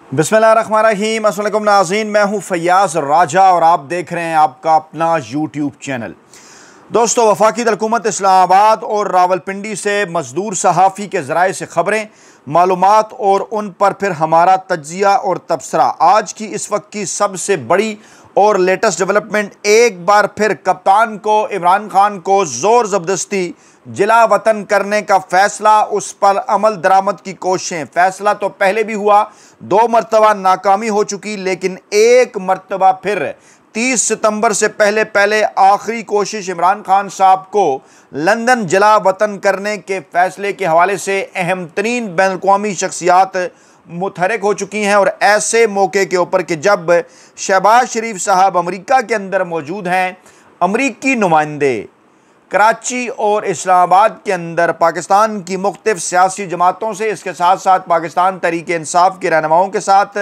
बिस्मिल्लाहिर्रहमानिर्रहीम। अस्सलाम वालेकुम नाज़रीन, मैं हूं फैयाज़ राजा और आप देख रहे हैं आपका अपना यूट्यूब चैनल। दोस्तों, वफाकी हुकूमत इस्लामाबाद और रावलपिंडी से मजदूर सहाफ़ी के ज़राए से ख़बरें, मालूमात और उन पर फिर हमारा तज्ज़िया और तबसरा। आज की इस वक्त की सबसे बड़ी और लेटेस्ट डेवलपमेंट, एक बार फिर कप्तान को, इमरान खान को ज़ोर ज़बरदस्ती जिला वतन करने का फ़ैसला, उस पर अमल दरामद की कोशिशें। फ़ैसला तो पहले भी हुआ, 2 मरतबा नाकामी हो चुकी, लेकिन एक मरतबा फिर 30 सितंबर से पहले आखिरी कोशिश इमरान खान साहब को लंदन जिला वतन करने के फ़ैसले के हवाले से अहम तरीन बैनुल-अक़वामी शख्सियात मुतहरिक हो चुकी हैं। और ऐसे मौके के ऊपर कि जब शहबाज शरीफ साहब अमेरिका के अंदर मौजूद हैं, अमरीकी नुमाइंदे कराची और इस्लामाबाद के अंदर पाकिस्तान की मुख्तलिफ सियासी जमातों से, इसके साथ साथ पाकिस्तान तहरीक-ए-इंसाफ के रहनुमाओं के साथ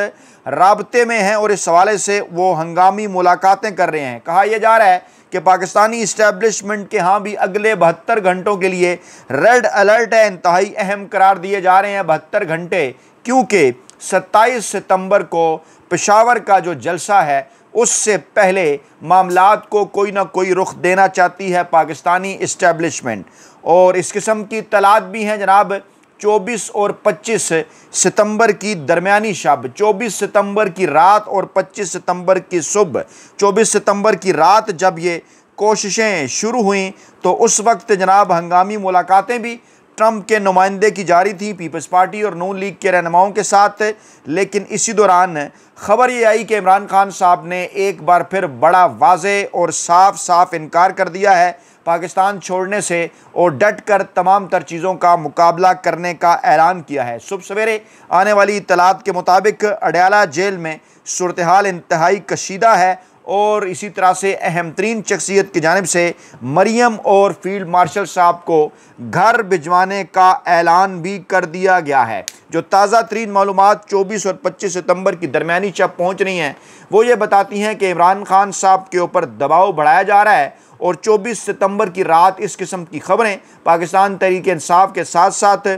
राब्ते में हैं और इस हवाले से वो हंगामी मुलाकातें कर रहे हैं। कहा यह जा रहा है कि पाकिस्तानी इस्टेब्लिशमेंट के यहाँ भी अगले 72 घंटों के लिए रेड अलर्ट है, इंतहाई अहम करार दिए जा रहे हैं 72 घंटे, क्योंकि 27 सितंबर को पेशावर का जो जलसा है उससे पहले मामलात को कोई ना कोई रुख देना चाहती है पाकिस्तानी इस्टेब्लिशमेंट। और इस किस्म की तलात भी हैं जनाब। 24 और 25 सितंबर की दरमियानी शब, 24 सितंबर की रात और 25 सितंबर की सुबह, 24 सितंबर की रात जब ये कोशिशें शुरू हुई तो उस वक्त जनाब हंगामी मुलाकातें भी ट्रंप के नुमाइंदे की जारी थी, पीपल्स पार्टी और नून लीग के रहनुमाओं के साथ। लेकिन इसी दौरान खबर ये आई कि इमरान खान साहब ने एक बार फिर बड़ा वाज़े और साफ साफ इनकार कर दिया है पाकिस्तान छोड़ने से और डट कर तमाम तर चीज़ों का मुकाबला करने का ऐलान किया है। सुबह सवेरे आने वाली इत्तलात के मुताबिक अडयाला जेल में सूरत हाल इंतहाई कशीदा है और इसी तरह से अहम तरीन शख्सियत की जानिब से मरियम और फील्ड मार्शल साहब को घर भिजवाने का ऐलान भी कर दिया गया है। जो ताज़ा तरीन मालूमात 24 और 25 सितंबर की दरमियानी शब पहुँच रही हैं वो ये बताती हैं कि इमरान खान साहब के ऊपर दबाव बढ़ाया जा रहा है और 24 सितंबर की रात इस किस्म की खबरें पाकिस्तान तहरीक-ए-इंसाफ के साथ साथ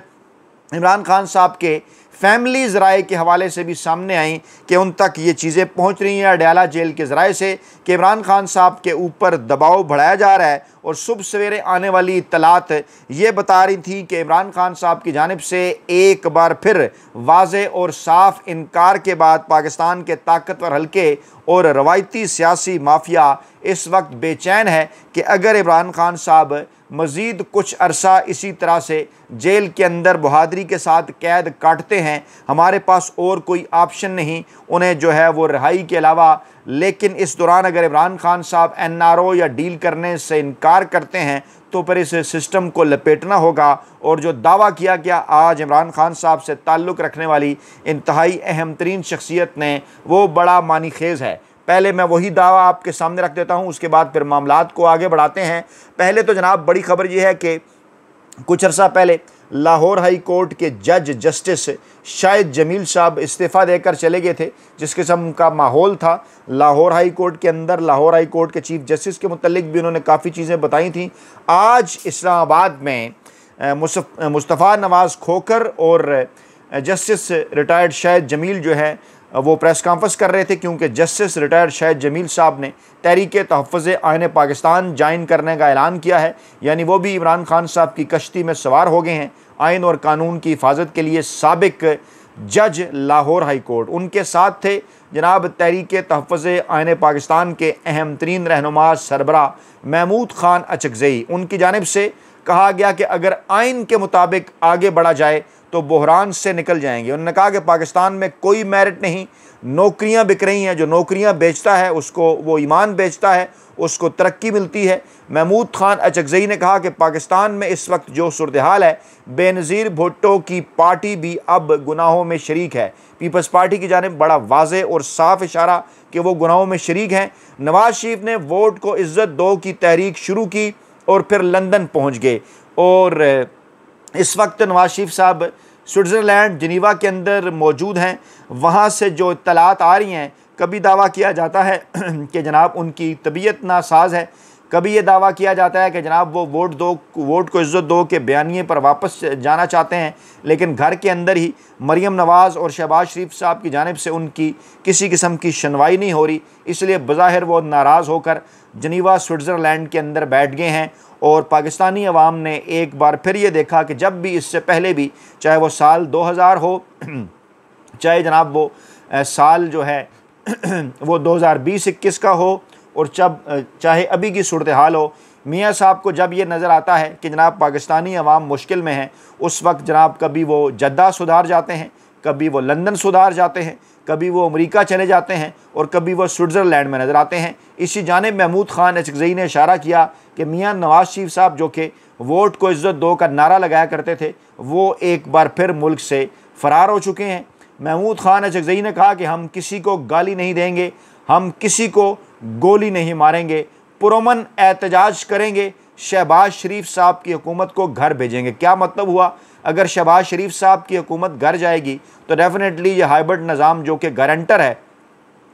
इमरान खान साहब के फैमिली ज़राए के हवाले से भी सामने आई कि उन तक ये चीज़ें पहुंच रही हैं अडयाला जेल के ज़राए से कि इमरान खान साहब के ऊपर दबाव बढ़ाया जा रहा है। और सुबह सवेरे आने वाली इत्तलात ये बता रही थी कि इमरान खान साहब की जानिब से एक बार फिर वाज़े और साफ इनकार के बाद पाकिस्तान के ताकतवर हल्के और रवायती सियासी माफिया इस वक्त बेचैन है कि अगर इमरान खान साहब मज़ीद कुछ अरसा इसी तरह से जेल के अंदर बहादुरी के साथ कैद काटते हैं, हमारे पास और कोई ऑप्शन नहीं उन्हें जो है वो रिहाई के अलावा। लेकिन इस दौरान अगर इमरान खान साहब NRO या डील करने से इनकार करते हैं तो फिर इस सिस्टम को लपेटना होगा। और जो दावा किया गया आज इमरान खान साहब से ताल्लुक़ रखने वाली इंतहाई अहम तरीन शख्सियत ने, वो बड़ा मानी खेज़ है। पहले मैं वही दावा आपके सामने रख देता हूं, उसके बाद फिर मामलात को आगे बढ़ाते हैं। पहले तो जनाब बड़ी खबर यह है कि कुछ अर्सा पहले लाहौर हाई कोर्ट के जज जस्टिस शाहिद जमील साहब इस्तीफ़ा देकर चले गए थे। जिस किस्म का माहौल था लाहौर हाई कोर्ट के अंदर, लाहौर हाई कोर्ट के चीफ जस्टिस के मुतल्लिक भी उन्होंने काफ़ी चीज़ें बताई थी। आज इस्लामाबाद में मुस्तफ़ा नवाज़ खोखर और जस्टिस रिटायर्ड शाहिद जमील जो है वो प्रेस कॉन्फ्रेंस कर रहे थे, क्योंकि जस्टिस रिटायर्ड शाहिद जमील साहब ने तहरीक तहफ़्फ़ुज़ आईन पाकिस्तान ज्वाइन करने का ऐलान किया है। यानी वो भी इमरान खान साहब की कश्ती में सवार हो गए हैं आइन और कानून की हिफाजत के लिए। साबिक जज लाहौर हाई कोर्ट उनके साथ थे जनाब तहरीक तहफ़्फ़ुज़ आईन पाकिस्तान के अहम तरीन रहनुमा सरबरा महमूद ख़ान अचकज़ई। उनकी जानिब से कहा गया कि अगर आइन के मुताबिक आगे बढ़ा जाए तो बहरान से निकल जाएंगे। उन्होंने कहा कि पाकिस्तान में कोई मेरिट नहीं, नौकरियां बिक रही हैं, जो नौकरियां बेचता है उसको वो ईमान बेचता है, उसको तरक्की मिलती है। महमूद ख़ान अचकज़ई ने कहा कि पाकिस्तान में इस वक्त जो सूरत हाल है, बेनज़ीर भुट्टो की पार्टी भी अब गुनाहों में शरीक है। पीपल्स पार्टी की जानिब बड़ा वाज़े और साफ इशारा कि वो गुनाहों में शरीक हैं। नवाज़ शरीफ ने वोट को इज़्ज़त दो की तहरीक शुरू की और फिर लंदन पहुँच गए। और इस वक्त नवाज़ शरीफ साहब स्विट्ज़रलैंड जिनीवा के अंदर मौजूद हैं। वहाँ से जो इत्तलात आ रही हैं, कभी दावा किया जाता है कि जनाब उनकी तबीयत नासाज है, कभी ये दावा किया जाता है कि जनाब वो वोट को इज़्ज़त दो के बयानिए पर वापस जाना चाहते हैं, लेकिन घर के अंदर ही मरीम नवाज़ और शहबाज शरीफ साहब की जानिब से उनकी किसी किस्म की सुनवाई नहीं हो रही, इसलिए बज़ाहिर वो नाराज़ होकर जनीवा स्विट्ज़रलैंड के अंदर बैठ गए हैं। और पाकिस्तानी अवाम ने एक बार फिर ये देखा कि जब भी इससे पहले भी, चाहे वो साल 2000 हो चाहे जनाब वो साल जो है वो 2020-21 का हो, और चाहे अभी की सूरत हाल हो, मियाँ साहब को जब ये नज़र आता है कि जनाब पाकिस्तानी अवाम मुश्किल में है, उस वक्त जनाब कभी वो जद्दा सुधार जाते हैं, कभी वो लंदन सुधार जाते हैं, कभी वो अमेरिका चले जाते हैं और कभी वो स्विट्ज़रलैंड में नज़र आते हैं। इसी जानिब महमूद ख़ान अचकज़ई ने इशारा किया कि मियाँ नवाज़ शरीफ साहब जो कि वोट को इज़्ज़त दो का नारा लगाया करते थे, वो एक बार फिर मुल्क से फ़रार हो चुके हैं। महमूद ख़ान अचकज़ई ने कहा कि हम किसी को गाली नहीं देंगे, हम किसी को गोली नहीं मारेंगे, पुरअमन एहतजाज करेंगे, शहबाज शरीफ साहब की हुकूमत को घर भेजेंगे। क्या मतलब हुआ? अगर शहबाज शरीफ साहब की हुकूमत घर जाएगी तो डेफिनेटली ये हाइब्रिड निज़ाम जो कि गारंटर है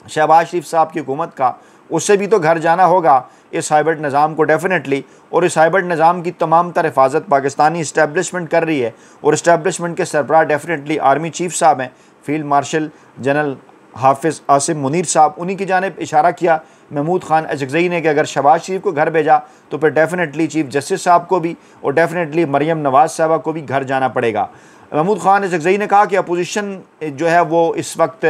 शहबाज शरीफ साहब की हुकूमत का, उससे भी तो घर जाना होगा इस हाइब्रिड निज़ाम को डेफिनेटली। और इस हाइब्रिड निज़ाम की तमाम तर हिफाजत पाकिस्तानी इस्टेब्लिशमेंट कर रही है, और इस्टेब्लिशमेंट के सरबराह डेफिनेटली आर्मी चीफ साहब हैं, फील्ड मार्शल जनरल हाफिज़ आसिम मुनीर साहब, उन्हीं की जानिब इशारा किया महमूद ख़ान अचकज़ई ने कि अगर शहबाज शरीफ को घर भेजा तो फिर डेफिनेटली चीफ जस्टिस साहब को भी और डेफिनेटली मरीम नवाज़ साहबा को भी घर जाना पड़ेगा। महमूद ख़ान अचकज़ई ने कहा कि अपोजिशन जो है वो इस वक्त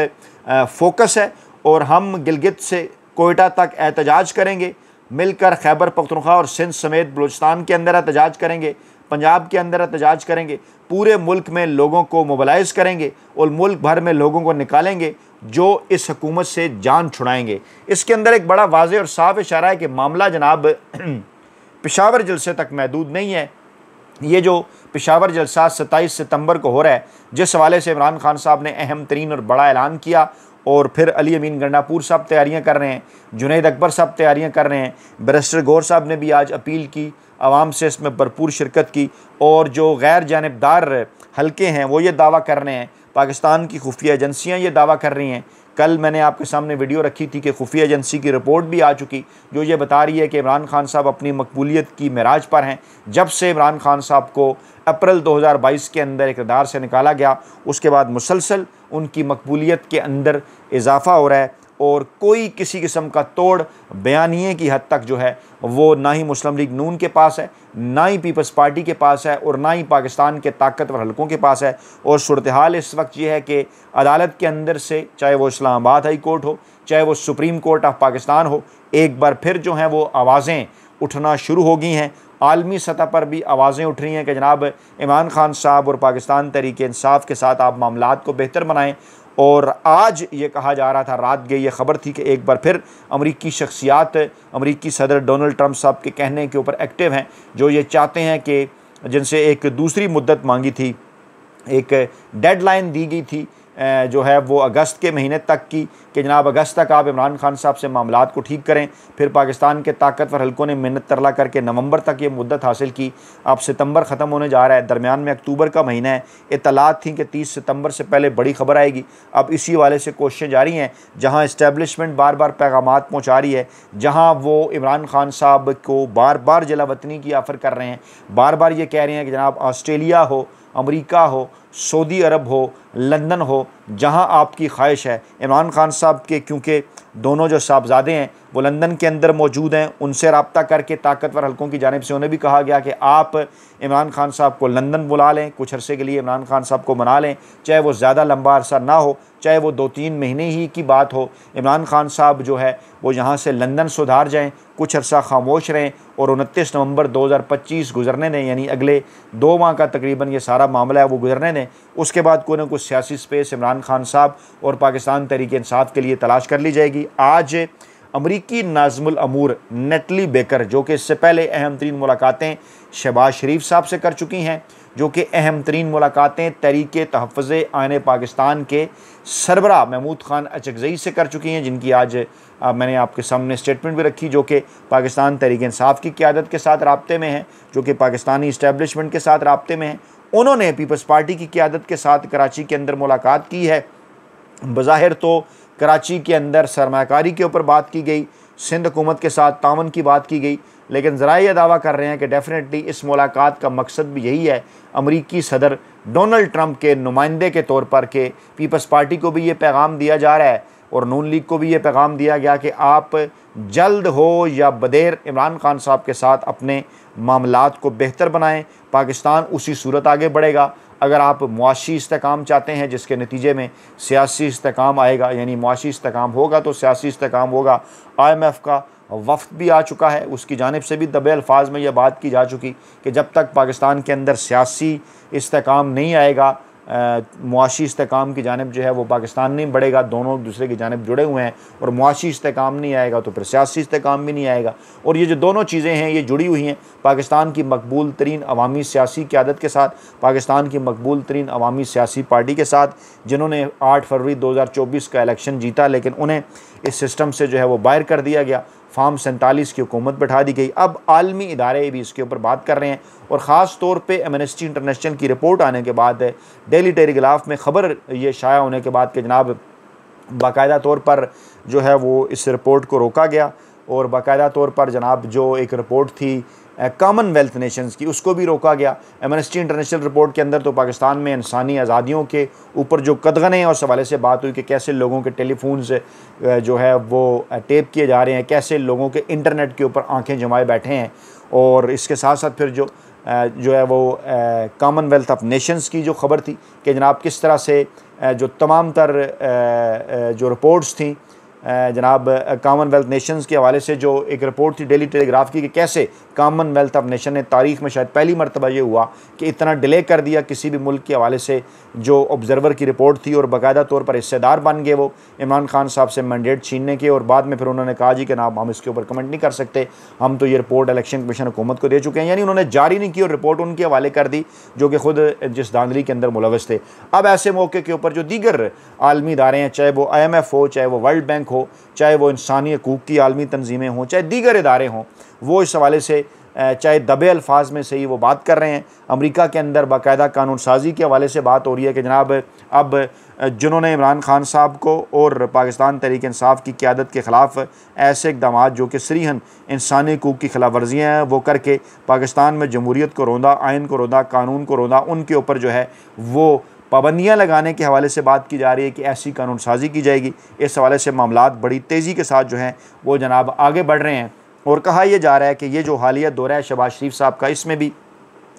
फोकस है और हम गिलगित से कोयटा तक एहतजाज करेंगे, मिलकर खैबर पख्तूनख्वा और सिंध समेत बलूचिस्तान के अंदर एहतजाज करेंगे, पंजाब के अंदर एहतजाज करेंगे, पूरे मुल्क में लोगों को मोबिलाइज़ करेंगे और मुल्क भर में लोगों को निकालेंगे जो इस हुकूमत से जान छुड़ाएंगे। इसके अंदर एक बड़ा वाज़ेह और साफ इशारा है कि मामला जनाब पेशावर जलसे तक महदूद नहीं है। ये जो पेशावर जलसा 27 सितंबर को हो रहा है, जिस हवाले से इमरान खान साहब ने अहम तरीन और बड़ा ऐलान किया, और फिर अली अमीन गंडापुर साहब तैयारियां कर रहे हैं, जुनैद अकबर साहब तैयारियां कर रहे हैं, बैरिस्टर गौर साहब ने भी आज अपील की, आवाम से इसमें भरपूर शिरकत की, और जो गैर जानिबदार हलके हैं वो ये दावा कर रहे हैं, पाकिस्तान की खुफिया एजेंसियाँ ये दावा कर रही हैं। कल मैंने आपके सामने वीडियो रखी थी कि खुफिया एजेंसी की रिपोर्ट भी आ चुकी जो ये बता रही है कि इमरान खान साहब अपनी मकबूलियत की मेराज पर हैं। जब से इमरान खान साहब को अप्रैल 2022 के अंदर इक़्तिदार से निकाला गया, उसके बाद मुसलसल उनकी मकबूलियत के अंदर इजाफ़ा हो रहा है, और कोई किसी किस्म का तोड़ बयानिए की हद तक जो है वो ना ही मुस्लिम लीग नून के पास है, ना ही पीपल्स पार्टी के पास है, और ना ही पाकिस्तान के ताकतवर हलकों के पास है। और सूरत हाल इस वक्त ये है कि अदालत के अंदर से, चाहे वो इस्लामाबाद हाई कोर्ट हो, चाहे वो सुप्रीम कोर्ट ऑफ पाकिस्तान हो, एक बार फिर जो हैं वो आवाज़ें उठना शुरू हो गई हैं। आलमी सतह पर भी आवाज़ें उठ रही हैं कि जनाब इमरान खान साहब और पाकिस्तान तहरीक इंसाफ के साथ आप मामलात को बेहतर बनाएं। और आज ये कहा जा रहा था, रात गई ये ख़बर थी कि एक बार फिर अमरीकी शख्सियात अमरीकी सदर डोनाल्ड ट्रंप साहब के कहने के ऊपर एक्टिव हैं, जो ये चाहते हैं कि जिनसे एक दूसरी मुद्दत मांगी थी, एक डेडलाइन दी गई थी जो है वो अगस्त के महीने तक की, कि जनाब अगस्त तक आप इमरान खान साहब से मामलात को ठीक करें। फिर पाकिस्तान के ताकतवर हलकों ने मिन्नत तरला करके नवंबर तक ये मुद्दत हासिल की। अब सितंबर ख़त्म होने जा रहा है, दरमियान में अक्टूबर का महीना है। इत्तलात थी कि 30 सितंबर से पहले बड़ी खबर आएगी। अब इसी वाले से कोशिशें जारी हैं, जहाँ इस्टेब्लिशमेंट बार बार पैगामात पहुँचा रही है, जहाँ वो इमरान खान साहब को बार बार जला वतनी की ऑफ़र कर रहे हैं, बार बार ये कह रहे हैं कि जनाब ऑस्ट्रेलिया हो, अमेरिका हो, सऊदी अरब हो, लंदन हो, जहां आपकी ख्वाहिश है। इमरान खान साहब के क्योंकि दोनों जो साहबजादे हैं वो लंदन के अंदर मौजूद हैं, उनसे रब्ता करके ताकतवर हलकों की जानिब से उन्हें भी कहा गया कि आप इमरान खान साहब को लंदन बुला लें, कुछ अरसे के लिए इमरान खान साहब को मना लें, चाहे वो ज़्यादा लंबा अरसा ना हो, चाहे वो 2-3 महीने ही की बात हो। इमरान खान साहब जो है वो यहाँ से लंदन सुधार जाएँ, कुछ अरसा खामोश रहें, और 29 नवंबर 2025 गुजरने दें, यानी अगले 2 माह का तकरीबन ये सारा मामला है वो गुजरने दें। उसके बाद कोई ना कुछ सियासी स्पेस इमरान खान साहब और पाकिस्तान तहरीक इंसाफ के लिए तलाश कर ली जाएगी। आज अमरीकी नाज़मुल अमूर नेटली बेकर, जो कि इससे पहले अहम तरीन मुलाकातें शहबाज शरीफ साहब से कर चुकी हैं, जो कि अहम तरीन मुलाकातें तहरीक तहफ़्फ़ुज़ आइन पाकिस्तान के सरबराह महमूद ख़ान अचकज़ई से कर चुकी हैं, जिनकी आज मैंने आपके सामने स्टेटमेंट भी रखी, जो कि पाकिस्तान तहरीक इंसाफ की क़यादत के साथ राब्ते में है, जो कि पाकिस्तानी इस्टेब्लिशमेंट के साथ राब्ते में है। उन्होंने पीपल्स पार्टी की क़यादत के साथ कराची के अंदर मुलाकात की है। बज़ाहिर तो कराची के अंदर सरमाकारी के ऊपर बात की गई, सिंध हुकूमत के साथ तावन की बात की गई, लेकिन ज़रा ये दावा कर रहे हैं कि डेफिनेटली इस मुलाकात का मकसद भी यही है, अमरीकी सदर डोनाल्ड ट्रंप के नुमाइंदे के तौर पर, कि पीपल्स पार्टी को भी ये पैगाम दिया जा रहा है और नून लीग को भी ये पैगाम दिया गया कि आप जल्द हो या बदेर इमरान खान साहब के साथ अपने मामलात को बेहतर बनाएं। पाकिस्तान उसी सूरत आगे बढ़ेगा। अगर आप मुआशी इस्तेकाम चाहते हैं जिसके नतीजे में सियासी इस्तेकाम आएगा, यानी मुआशी इस्तेकाम होगा तो सियासी इस्तेकाम होगा। IMF का वफ़द भी आ चुका है, उसकी जानिब से भी दबे अल्फाज में यह बात की जा चुकी कि जब तक पाकिस्तान के अंदर सियासी इस्तेकाम नहीं आएगा, मुआशी इस्तेकाम की जानिब जो है वो पाकिस्तान नहीं बढ़ेगा। दोनों एक दूसरे की जानिब जुड़े हुए हैं और मुआशी इस्तेकाम नहीं आएगा तो फिर सियासी इस्तेकाम भी नहीं आएगा। और ये जो दोनों चीज़ें हैं ये जुड़ी हुई हैं पाकिस्तान की मकबूल तरीन अवामी सियासी क़यादत के साथ, पाकिस्तान की मकबूल तरीन अवामी सियासी पार्टी के साथ, जिन्होंने 8 फरवरी 2024 का इलेक्शन जीता, लेकिन उन्हें इस सिस्टम से जो है वो बाहर कर दिया गया। फार्म 47 की हुकूमत बैठा दी गई। अब आलमी इदारे भी इसके ऊपर बात कर रहे हैं और ख़ास तौर पे एमनेस्टी इंटरनेशनल की रिपोर्ट आने के बाद, डेली टेलीग्राफ में ख़बर ये शाया होने के बाद कि जनाब बाकायदा तौर पर जो है वो इस रिपोर्ट को रोका गया और बाकायदा तौर पर जनाब जो एक रिपोर्ट थी कॉमनवेल्थ नेशंस की, उसको भी रोका गया। एमनेस्टी इंटरनेशनल रिपोर्ट के अंदर तो पाकिस्तान में इंसानी आज़ादियों के ऊपर जो कदगने हैं उस हवाले से बात हुई कि कैसे लोगों के टेलीफोन से जो है वो टेप किए जा रहे हैं, कैसे लोगों के इंटरनेट के ऊपर आंखें जमाए बैठे हैं। और इसके साथ साथ फिर जो है वो कॉमनवेल्थ ऑफ नेशंस की जो ख़बर थी कि जनाब किस तरह से जो तमाम तर जो रिपोर्ट्स थी जनाब कॉमनवेल्थ नेशंस के हवाले से, जो एक रिपोर्ट थी डेली टेलीग्राफ की कि कैसे कॉमनवेल्थ ऑफ नेशन ने तारीख़ में शायद पहली मरतबा ये हुआ कि इतना डिले कर दिया किसी भी मुल्क के हवाले से जो ऑब्ज़र्वर की रिपोर्ट थी, और बाकायदा तौर पर हिस्सेदार बन गए वो इमरान खान साहब से मैंडेट छीनने के। और बाद में फिर उन्होंने कहा जी कि ना हम इसके ऊपर कमेंट नहीं कर सकते, हम तो ये रिपोर्ट इलेक्शन कमीशन हुकूमत को दे चुके हैं। यानी उन्होंने जारी नहीं की और रिपोर्ट उनके हवाले कर दी जो कि खुद जिस धांधली के अंदर मुलव्वस थे। अब ऐसे मौके के ऊपर जो दीगर आलमी इदारे हैं, चाहे वो IMF हो, चाहे वो वर्ल्ड बैंक हो, चाहे वो इंसानी हकूक़ की आलमी तंजीमें हों, चाहे दीगर इदारे हों, वो इस हवाले से चाहे दबे अल्फाज में सही वो बात कर रहे हैं। अमेरिका के अंदर बाकायदा कानून साजी के हवाले से बात हो रही है कि जनाब अब जिन्होंने इमरान खान साहब को और पाकिस्तान तहरीक इंसाफ की क़यादत के ख़िलाफ़ ऐसे इक़दाम जो कि सरीहन इंसानी हकूक़ की खिलाफ वर्जियाँ हैं वो करके पाकिस्तान में जमहूरियत को रौंदा, आइन को रौंदा, कानून को रौंदा, उनके ऊपर जो है वो पाबंदियाँ लगाने के हवाले से बात की जा रही है कि ऐसी कानून साजी की जाएगी। इस हवाले से मामलात बड़ी तेज़ी के साथ जो हैं वो जनाब आगे बढ़ रहे हैं। और कहा यह जा रहा है कि ये जो हालिया दौरा है शहबाज शरीफ साहब का, इसमें भी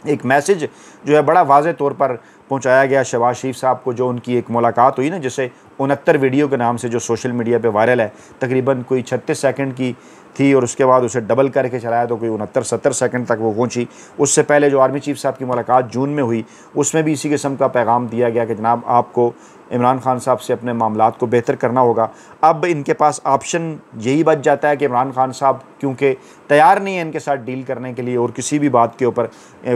एक मैसेज जो है बड़ा वाज़े तौर पर पहुंचाया गया शहबाज शरीफ साहब को। जो उनकी एक मुलाकात हुई ना, जैसे 69 वीडियो के नाम से जो सोशल मीडिया पे वायरल है, तकरीबन कोई 36 सेकंड की थी और उसके बाद उसे डबल करके चलाया तो कोई 69-70 सेकंड तक वो पहुंची। उससे पहले जो आर्मी चीफ साहब की मुलाकात जून में हुई, उसमें भी इसी किस्म का पैगाम दिया गया कि जनाब आपको इमरान खान साहब से अपने मामलात को बेहतर करना होगा। अब इनके पास ऑप्शन यही बच जाता है कि इमरान खान साहब क्योंकि तैयार नहीं है इनके साथ डील करने के लिए और किसी भी बात के ऊपर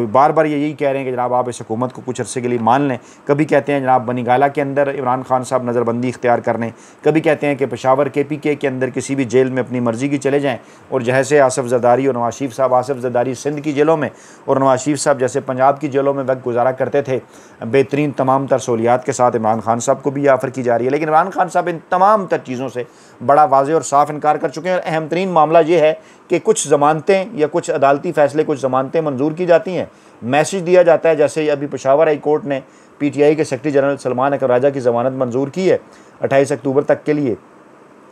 बार बार यही कह रहे हैं कि जनाब आप इस हुकूमत को कुछ अर्से के लिए मान लें। कभी कहते हैं जनाब बनीगाला के अंदर इमरान खान साहब नज़रबंदी इख्तियार कर लें, कभी कहते हैं कि पेशावर KPK के अंदर किसी भी जेल में अपनी मर्ज़ी की चले जाएँ, और जैसे आसिफ जरदारी और नवाज शरीफ साहब, आसिफ जरदारी सिंध की जेलों में और नवाज शरीफ साहब जैसे पंजाब की जेलों में वक्त गुजारा करते थे बेहतरीन तमाम तर सहूलियात के साथ, इमरान खान साहब को भी ऑफ़र की जा रही है। लेकिन इमरान खान साहब इन तमाम तर चीज़ों से बड़ा वाज़ेह और साफ इनकार कर चुके हैं। और अहम तरीन मामला ये है कि कुछ ज़मानतें या कुछ अदालती फ़ैसले, कुछ ज़मानतें मंजूर की जाती हैं, मैसेज दिया जाता है। जैसे अभी पेशावर हाई कोर्ट ने PTI के सेक्रेटरी जनरल सलमान अकबर राजा की ज़मानत मंजूर की है 28 अक्टूबर तक के लिए,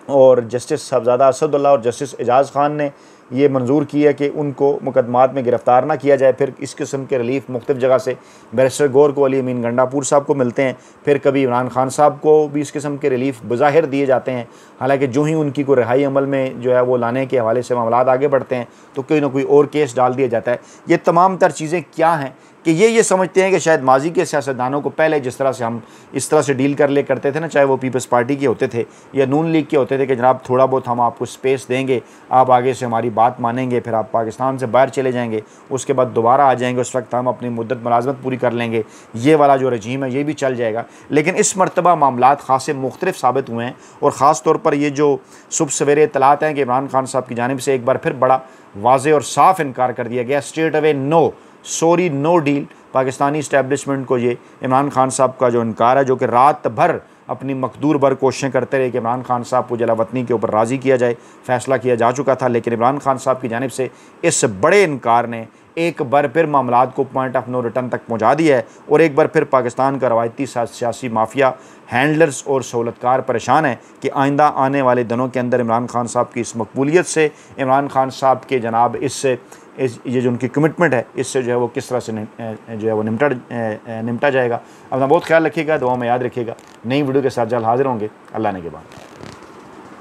और जस्टिस साहबजादा असदुल्ला और जस्टिस एजाज़ खान ने ये मंजूर की है कि उनको मुकदमात में गिरफ़्तार ना किया जाए। फिर इस किस्म के रिलीफ मुख्तलिफ़ जगह से बैरिस्टर गौर को, अली अमीन गंडापुर साहब को मिलते हैं, फिर कभी इमरान खान साहब को भी इस किस्म के रिलीफ बज़ाहिर दिए जाते हैं। हालांकि जो ही उनकी को रिहाई अमल में जो है वो लाने के हवाले से मामलात आगे बढ़ते हैं तो कोई ना कोई और केस डाल दिया जाता है। ये तमाम तर चीज़ें क्या हैं कि ये समझते हैं कि शायद माजी के सियासतदानों को पहले जिस तरह से हम इस तरह से डील करते थे ना, चाहे वो पीपल्स पार्टी के होते थे या नून लीग के होते थे कि जनाब थोड़ा बहुत हम आपको स्पेस देंगे, आप आगे से हमारी बात मानेंगे, फिर आप पाकिस्तान से बाहर चले जाएंगे, उसके बाद दोबारा आ जाएंगे, उस वक्त हम अपनी मुद्दत मुलाजमत पूरी कर लेंगे, ये वाला जो रजीम है ये भी चल जाएगा। लेकिन इस मरतबा मामलात खासे मुख्तलिफ साबित हुए हैं और ख़ास तौर पर ये जो सुबह सवेरे इतलात हैं कि इमरान खान साहब की जानिब से एक बार फिर बड़ा वाज़ेह और साफ़ इनकार कर दिया गया, straight away no, no deal. Pakistani establishment को ये इमरान खान साहब का जो इनकार है, जो कि रात भर अपनी मकदूर बर कोशिशें करते रहे कि इमरान खान साहब को जलावतनी के ऊपर राज़ी किया जाए। फ़ैसला किया जा चुका था, लेकिन इमरान खान साहब की जानिब से इस बड़े इनकार ने एक बार फिर मामलात को पॉइंट ऑफ नो रिटर्न तक पहुँचा दिया है और एक बार फिर पाकिस्तान का रवायती सियासी माफिया, हैंडलर्स और सहूलतकार परेशान है कि आइंदा आने वाले दिनों के अंदर इमरान खान साहब की इस मकबूलियत से, इमरान खान साहब के जनाब ये जो उनकी कमिटमेंट है, इससे जो है वो किस तरह से जो है वो निपटा जाएगा। अपना बहुत ख्याल रखिएगा, दुआ में याद रखिएगा। नई वीडियो के साथ जल्द हाजिर होंगे। अल्लाह ने के बाद।